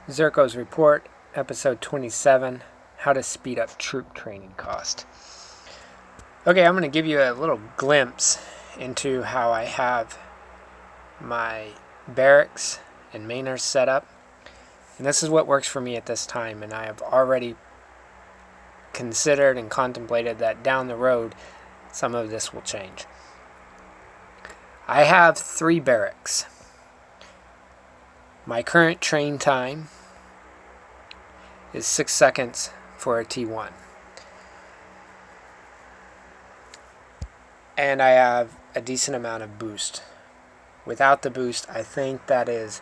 Xirco's report, episode 27, how to speed up troop training cost. Okay, I'm going to give you a little glimpse into how I have my barracks and mainers set up. And this is what works for me at this time, and I have already considered and contemplated that down the road some of this will change. I have 3 barracks. My current train time is 6 seconds for a T1. And I have a decent amount of boost. Without the boost, I think that is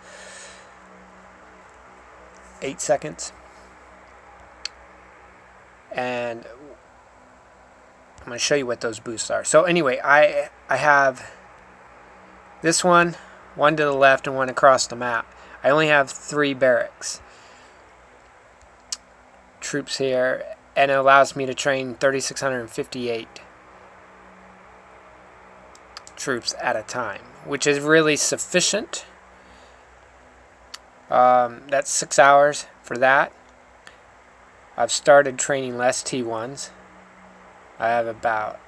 8 seconds. And I'm going to show you what those boosts are. So anyway, I have this one to the left and one across the map. I only have 3 barracks. Troops here, and it allows me to train 3,658 troops at a time, which is really sufficient. That's 6 hours for that. I've started training less T1s. I have about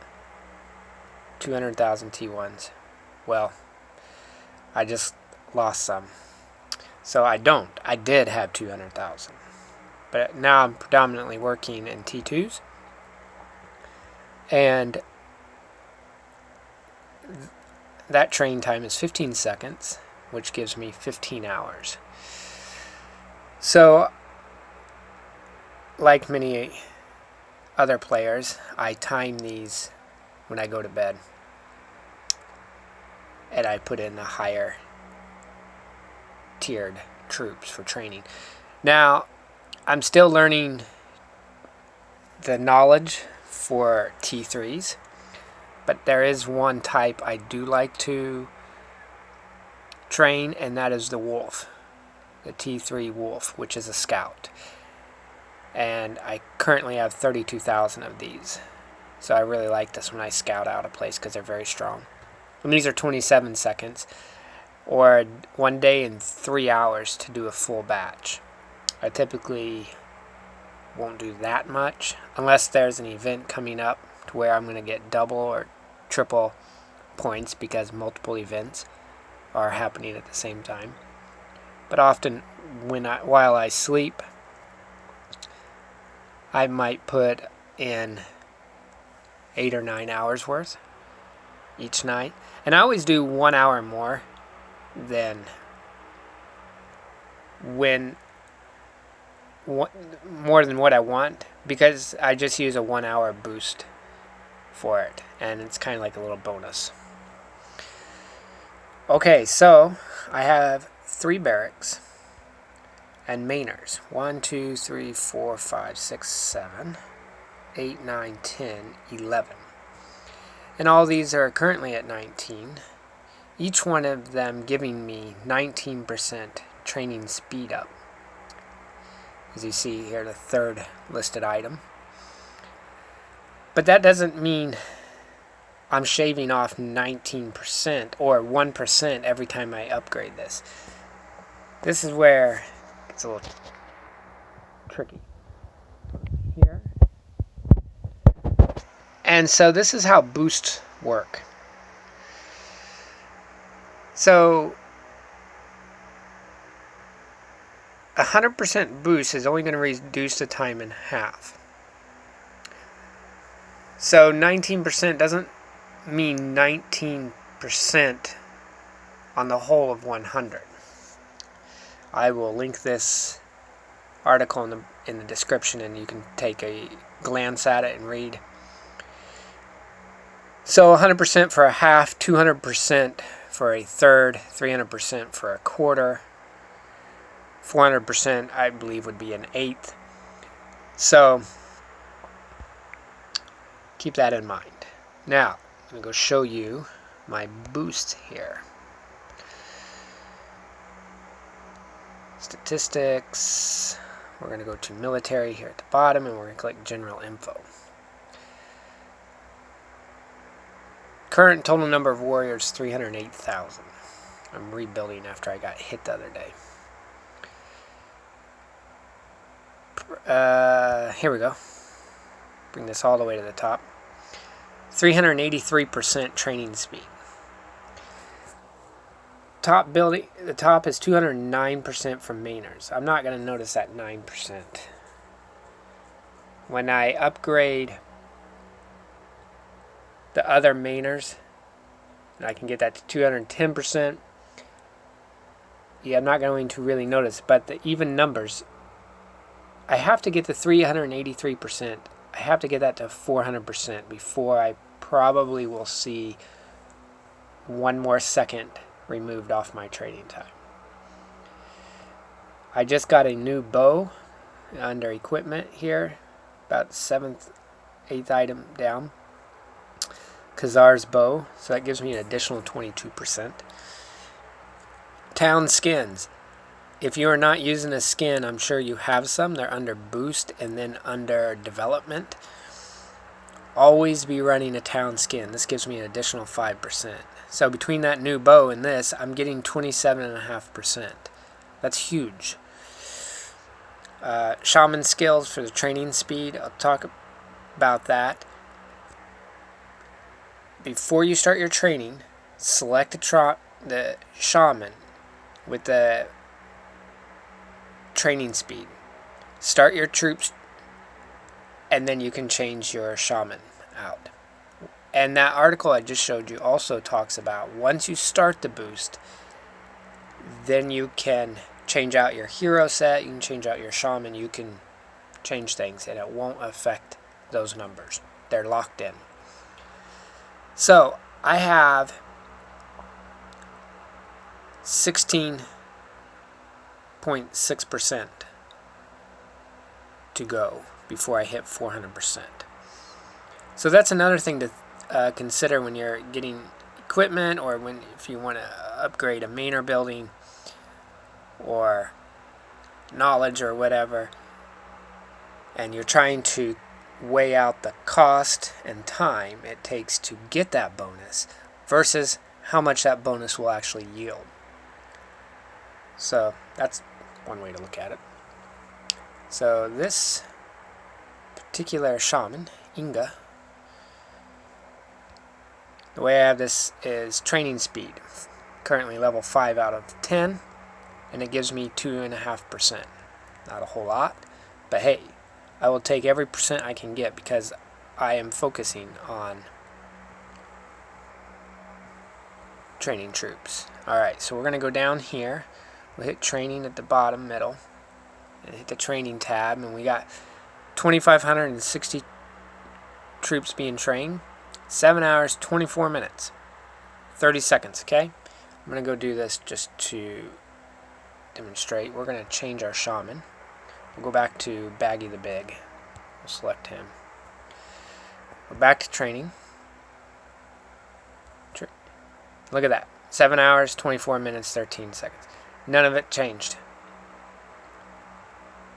200,000 T1s. Well, I just lost some. So I don't. I did have 200,000. But now I'm predominantly working in T2s. And that train time is 15 seconds, which gives me 15 hours. So, like many other players, I time these when I go to bed. And I put in the higher tiered troops for training. Now, I'm still learning the knowledge for T3s, but there is one type I do like to train, and that is the Wolf, the T3 Wolf, which is a scout. And I currently have 32,000 of these, so I really like this when I scout out a place because they're very strong. And these are 27 seconds, or 1 day and 3 hours to do a full batch. I typically won't do that much unless there's an event coming up to where I'm going to get double or triple points because multiple events are happening at the same time. But often while I sleep, I might put in 8 or 9 hours worth each night. And I always do 1 hour more than more than what I want, because I just use a 1 hour boost for it, and it's kind of like a little bonus. Okay, so I have 3 barracks and mainers. 1, 2, 3, 4, 5, 6, 7, 8, 9, 10, 11. And all these are currently at 19. Each one of them giving me 19% training speed up. As you see here, the 3rd listed item. But that doesn't mean I'm shaving off 19% or 1% every time I upgrade this. This is where it's a little tricky. Here. And so this is how boosts work. So 100% boost is only going to reduce the time in half. So 19% doesn't mean 19% on the whole of 100. I will link this article in the description, and you can take a glance at it and read. So 100% for a half, 200% for a third, 300% for a quarter, 400% I believe would be an eighth. So keep that in mind. Now, I'm going to go show you my boost here. Statistics. We're going to go to military here at the bottom, and we're going to click general info. Current total number of warriors, 308,000. I'm rebuilding after I got hit the other day. Here we go. Bring this all the way to the top. 383% training speed. The top is 209% from mainers. I'm not going to notice that 9%. When I upgrade the other mainers, and I can get that to 210%, yeah, I'm not going to really notice. But the even numbers, I have to get to 383%. I have to get that to 400% before I probably will see one more second removed off my training time. I just got a new bow under equipment here, about 7th, 8th item down. Kazar's bow, so that gives me an additional 22%. Town skins. If you are not using a skin, I'm sure you have some. They're under boost and then under development. Always be running a town skin. This gives me an additional 5%. So between that new bow and this, I'm getting 27.5%. That's huge. Shaman skills for the training speed. I'll talk about that. Before you start your training, select the shaman with the training speed. Start your troops, and then you can change your shaman out. And that article I just showed you also talks about once you start the boost, then you can change out your hero set, you can change out your shaman, you can change things, and it won't affect those numbers. They're locked in. So I have 16.6% to go before I hit 400%. So that's another thing to consider when you're getting equipment, or if you want to upgrade a mainer building or knowledge or whatever, and you're trying to weigh out the cost and time it takes to get that bonus versus how much that bonus will actually yield. So that's one way to look at it. So this particular shaman, Inga, the way I have this is training speed. Currently level 5 out of 10, and it gives me 2.5%. Not a whole lot, but hey, I will take every percent I can get because I am focusing on training troops. Alright, so we're going to go down here. We'll hit training at the bottom middle and hit the training tab, and we got 2,560 troops being trained. 7 hours, 24 minutes, 30 seconds, okay? I'm going to go do this just to demonstrate. We're going to change our shaman. We'll go back to Baggy the Big. We'll select him. We're back to training. Look at that. 7 hours, 24 minutes, 13 seconds. None of it changed.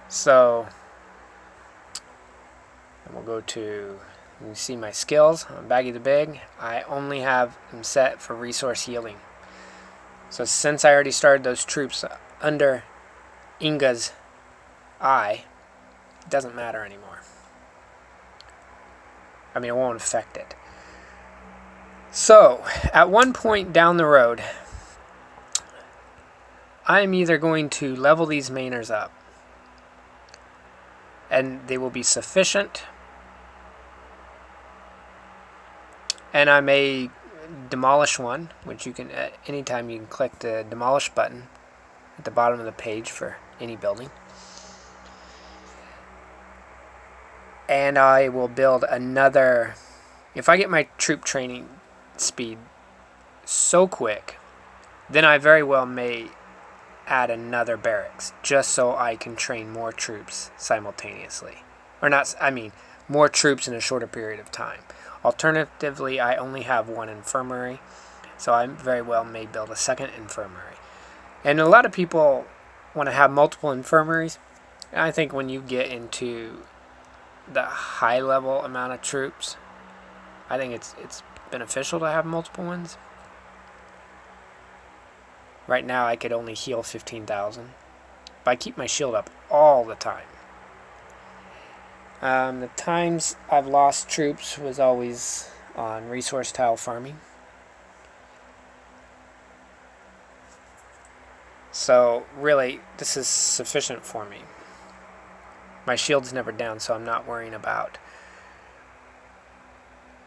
So, and we'll go to, you see my skills on Baggy the Big. I only have them set for resource healing. So since I already started those troops under Inga's eye, it doesn't matter anymore. I mean, it won't affect it. So, at one point down the road, I'm either going to level these mainers up, and they will be sufficient, and I may demolish one, which you can, at any time you can click the demolish button at the bottom of the page for any building. And I will build another, if I get my troop training speed so quick, then I very well may add another barracks just so I can train more troops simultaneously. Or not, I mean, more troops in a shorter period of time. Alternatively, I only have one infirmary, so I very well may build a second infirmary. And a lot of people want to have multiple infirmaries. And I think when you get into the high level amount of troops, I think it's beneficial to have multiple ones. Right now I could only heal 15,000, but I keep my shield up all the time. The times I've lost troops was always on resource tile farming. So really, this is sufficient for me. My shield's never down, so I'm not worrying about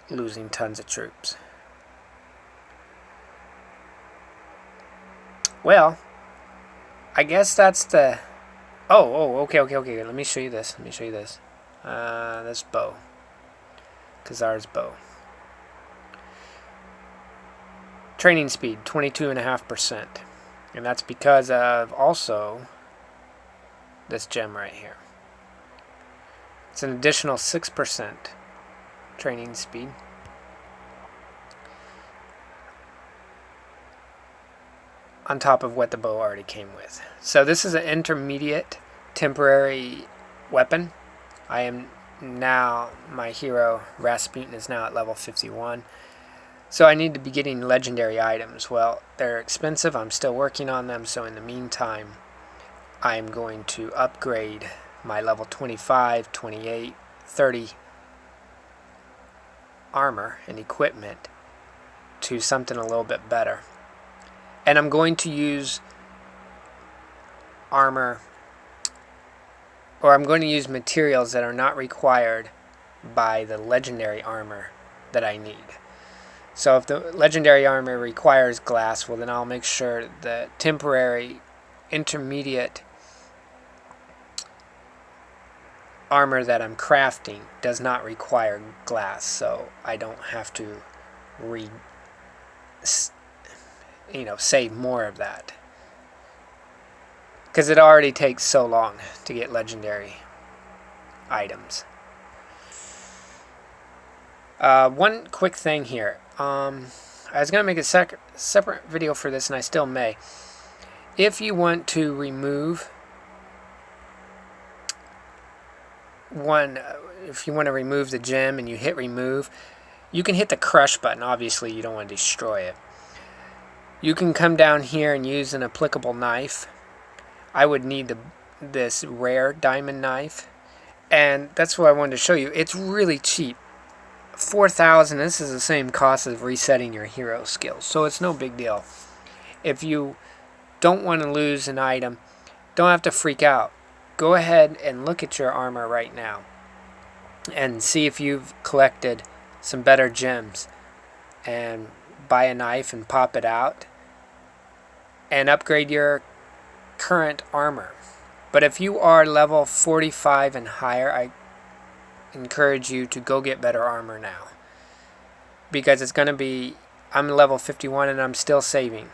losing tons of troops. Well, I guess that's the... okay. Let me show you this. This bow. Khazar's bow. Training speed, 22.5%. And that's because of also this gem right here. It's an additional 6% training speed. On top of what the bow already came with. So this is an intermediate temporary weapon. I am now, my hero Rasputin is now at level 51. So I need to be getting legendary items. Well, they're expensive. I'm still working on them. So in the meantime, I'm going to upgrade my level 25, 28, 30 armor and equipment to something a little bit better. And I'm going to use armor, or I'm going to use materials that are not required by the legendary armor that I need. So if the legendary armor requires glass, well then I'll make sure the temporary intermediate armor that I'm crafting does not require glass, so I don't have to save more of that, because it already takes so long to get legendary items. One quick thing here. I was going to make a separate video for this, and I still may. If you want to remove if you want to remove the gem and you hit remove, you can hit the crush button. Obviously, you don't want to destroy it. You can come down here and use an applicable knife. I would need this rare diamond knife, and that's what I wanted to show you. It's really cheap. 4,000. This is the same cost as resetting your hero skills, so it's no big deal. If you don't want to lose an item, don't have to freak out. Go ahead and look at your armor right now and see if you've collected some better gems, and buy a knife and pop it out and upgrade your current armor. But if you are level 45 and higher, I encourage you to go get better armor now, because it's going to be, I'm level 51 and I'm still saving.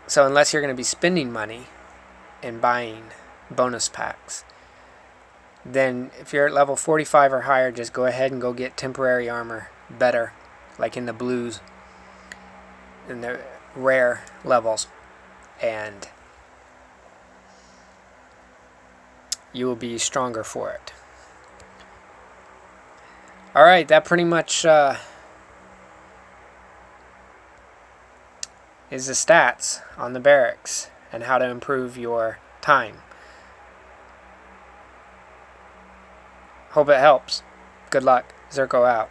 So unless you're going to be spending money and buying bonus packs, then if you're at level 45 or higher, just go ahead and go get temporary armor better, like in the blues, in the rare levels, and you will be stronger for it. Alright, that pretty much is the stats on the barracks and how to improve your time. Hope it helps. Good luck. Xirco out.